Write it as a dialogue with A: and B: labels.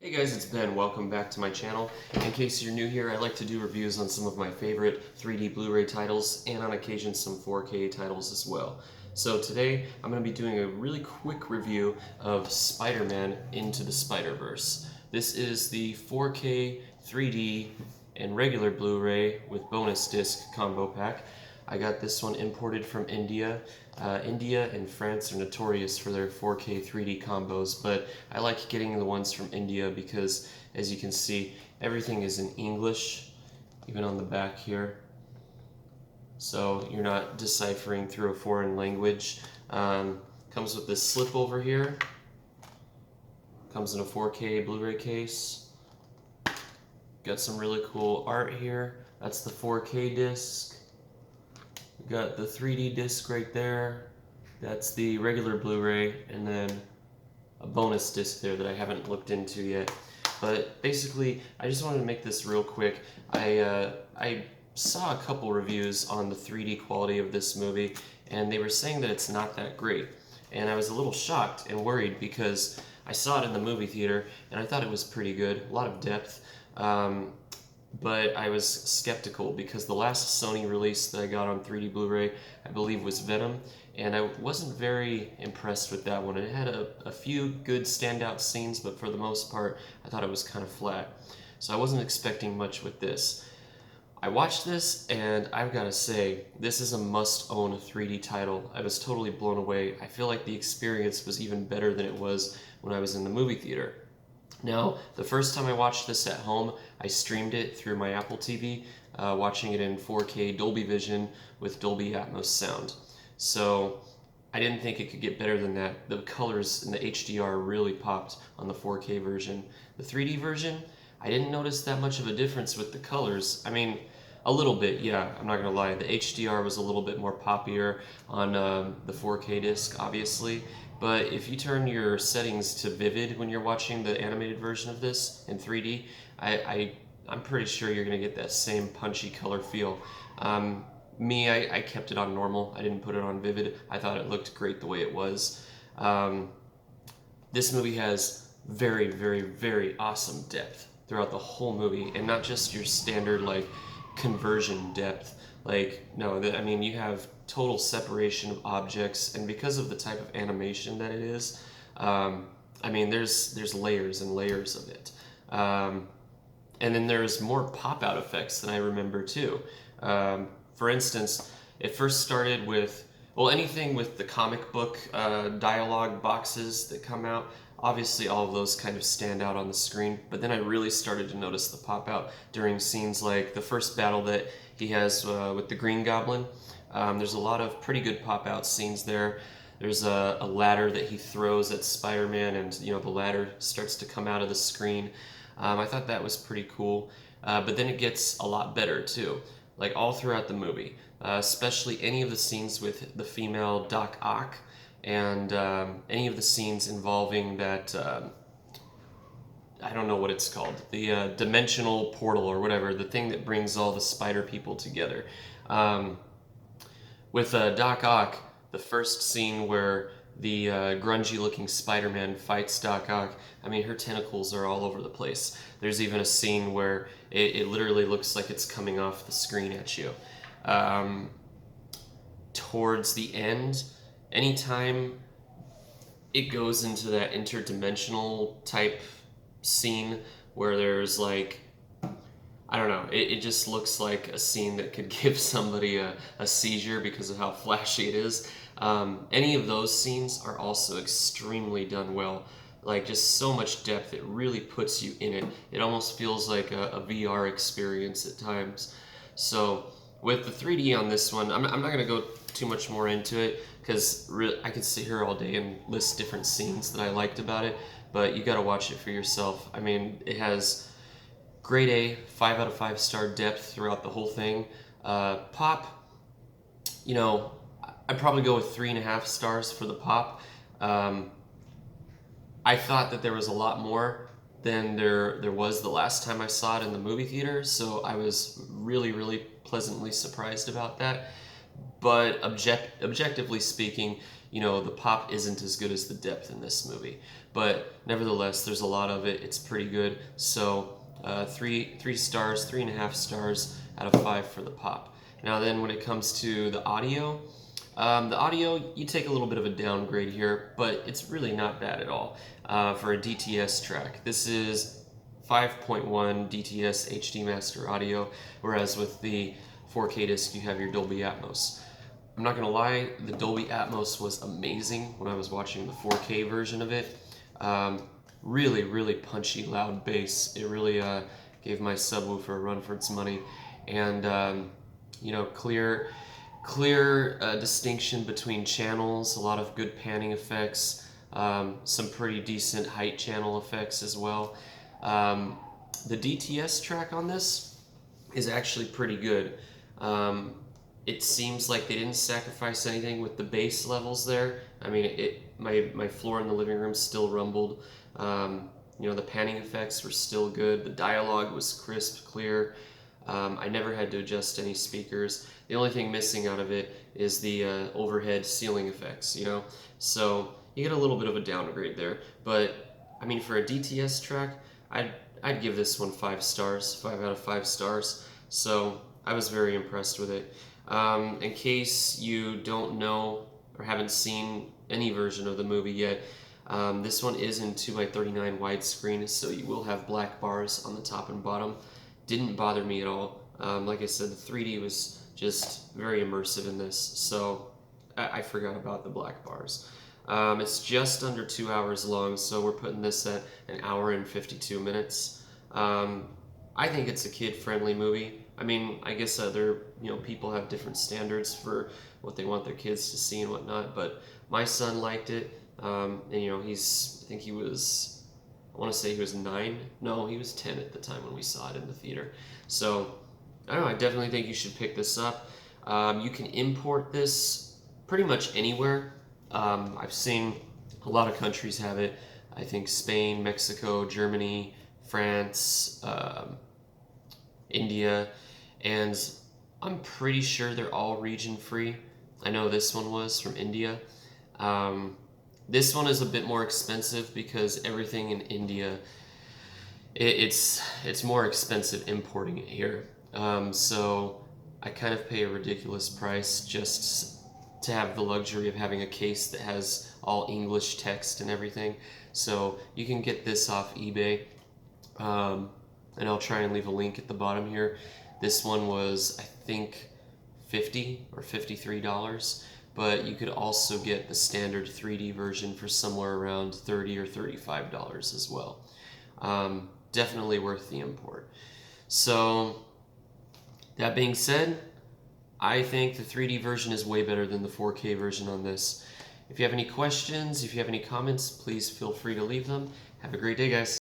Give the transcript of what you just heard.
A: Hey guys, it's Ben. Welcome back to my channel. In case you're new here, I like to do reviews on some of my favorite 3D Blu-ray titles and on occasion some 4K titles as well. So today I'm going to be doing a really quick review of Spider-Man Into the Spider-Verse. This is the 4K, 3D, and regular Blu-ray with bonus disc combo pack. I got this one imported from India. India and France are notorious for their 4K 3D combos, but I like getting the ones from India because, as you can see, everything is in English, even on the back here. So you're not deciphering through a foreign language. Comes with this slip over here. Comes in a 4K Blu-ray case. Got some really cool art here. That's the 4K disc. We got the 3D disc right there. That's the regular Blu-ray, and then a bonus disc there that I haven't looked into yet. But basically, I just wanted to make this real quick. I saw a couple reviews on the 3D quality of this movie, and they were saying that it's not that great. And I was a little shocked and worried because I saw it in the movie theater, and I thought it was pretty good, a lot of depth. But I was skeptical because the last Sony release that I got on 3D Blu-ray, I believe, was Venom, and I wasn't very impressed with that one. It had a few good standout scenes, but for the most part, I thought it was kind of flat. So I wasn't expecting much with this. I watched this, and I've got to say, this is a must-own 3D title. I was totally blown away. I feel like the experience was even better than it was when I was in the movie theater. Now, the first time I watched this at home, I streamed it through my Apple TV, watching it in 4K Dolby Vision with Dolby Atmos sound. So I didn't think it could get better than that. The colors in the HDR really popped on the 4K version. The 3D version, I didn't notice that much of a difference with the colors. I mean, a little bit, yeah, I'm not gonna lie. The HDR was a little bit more poppier on the 4K disc, obviously. But if you turn your settings to vivid when you're watching the animated version of this in 3D, I'm pretty sure you're gonna get that same punchy color feel. I kept it on normal. I didn't put it on vivid. I thought it looked great the way it was. This movie has very, very, very awesome depth throughout the whole movie, and not just your standard like conversion depth. Like, no, I mean, you have total separation of objects, and because of the type of animation that it is, I mean, there's layers and layers of it. And then there's more pop-out effects than I remember too. For instance, it first started with, well, anything with the comic book dialogue boxes that come out, obviously all of those kind of stand out on the screen, but then I really started to notice the pop-out during scenes like the first battle that he has with the Green Goblin. There's a lot of pretty good pop-out scenes there. There's a ladder that he throws at Spider-Man, and the ladder starts to come out of the screen. I thought that was pretty cool, but then it gets a lot better too, like all throughout the movie, especially any of the scenes with the female Doc Ock, and any of the scenes involving that, I don't know what it's called, the dimensional portal or whatever, the thing that brings all the spider people together. With Doc Ock, the first scene where the grungy looking Spider-Man fights Doc Ock, I mean, her tentacles are all over the place. There's even a scene where it literally looks like it's coming off the screen at you. Towards the end, anytime it goes into that interdimensional type scene where there's like, I don't know, it just looks like a scene that could give somebody a seizure because of how flashy it is. Any of those scenes are also extremely done well. Like, just so much depth, it really puts you in it. It almost feels like a VR experience at times. So with the 3D on this one, I'm not going to go too much more into it because I could sit here all day and list different scenes that I liked about it, but you got to watch it for yourself. I mean, it has grade A, 5 out of 5 star depth throughout the whole thing. Pop, I'd probably go with 3.5 stars for the pop. I thought that there was a lot more than there was the last time I saw it in the movie theater, so I was really, really pleasantly surprised about that. But objectively speaking, the pop isn't as good as the depth in this movie. But nevertheless, there's a lot of it. It's pretty good. So 3 stars, 3.5 stars out of 5 for the pop. Now then, when it comes to the audio, you take a little bit of a downgrade here, but it's really not bad at all for a DTS track. This is 5.1 DTS HD Master audio, whereas with the 4K disc you have your Dolby Atmos. I'm not gonna lie, the Dolby Atmos was amazing when I was watching the 4K version of it. Really, really punchy, loud bass. It really gave my subwoofer a run for its money, and clear distinction between channels, a lot of good panning effects, some pretty decent height channel effects as well. The DTS track on this is actually pretty good. It seems like they didn't sacrifice anything with the bass levels there. I mean, my floor in the living room still rumbled. The panning effects were still good. The dialogue was crisp, clear. I never had to adjust any speakers. The only thing missing out of it is the overhead ceiling effects, So you get a little bit of a downgrade there. But, I mean, for a DTS track, I'd give this one 5 stars, 5 out of 5 stars. So I was very impressed with it. In case you don't know or haven't seen any version of the movie yet, this one is in 2x39 widescreen, so you will have black bars on the top and bottom. Didn't bother me at all. Like I said, the 3D was just very immersive in this, so I forgot about the black bars. It's just under 2 hours long, so we're putting this at 1 hour and 52 minutes. I think it's a kid-friendly movie. I mean, I guess other people have different standards for what they want their kids to see and whatnot, but my son liked it. And I want to say he was 9. No, he was 10 at the time when we saw it in the theater. So, I don't know, I definitely think you should pick this up. You can import this pretty much anywhere. I've seen a lot of countries have it. I think Spain, Mexico, Germany, France, India, and I'm pretty sure they're all region free. I know this one was from India. This one is a bit more expensive because everything in India, it's more expensive importing it here. So I kind of pay a ridiculous price just to have the luxury of having a case that has all English text and everything. So you can get this off eBay, and I'll try and leave a link at the bottom here. This one was, I think, $50 or $53, but you could also get the standard 3D version for somewhere around $30 or $35 as well. Definitely worth the import. So, that being said, I think the 3D version is way better than the 4K version on this. If you have any questions, if you have any comments, please feel free to leave them. Have a great day, guys.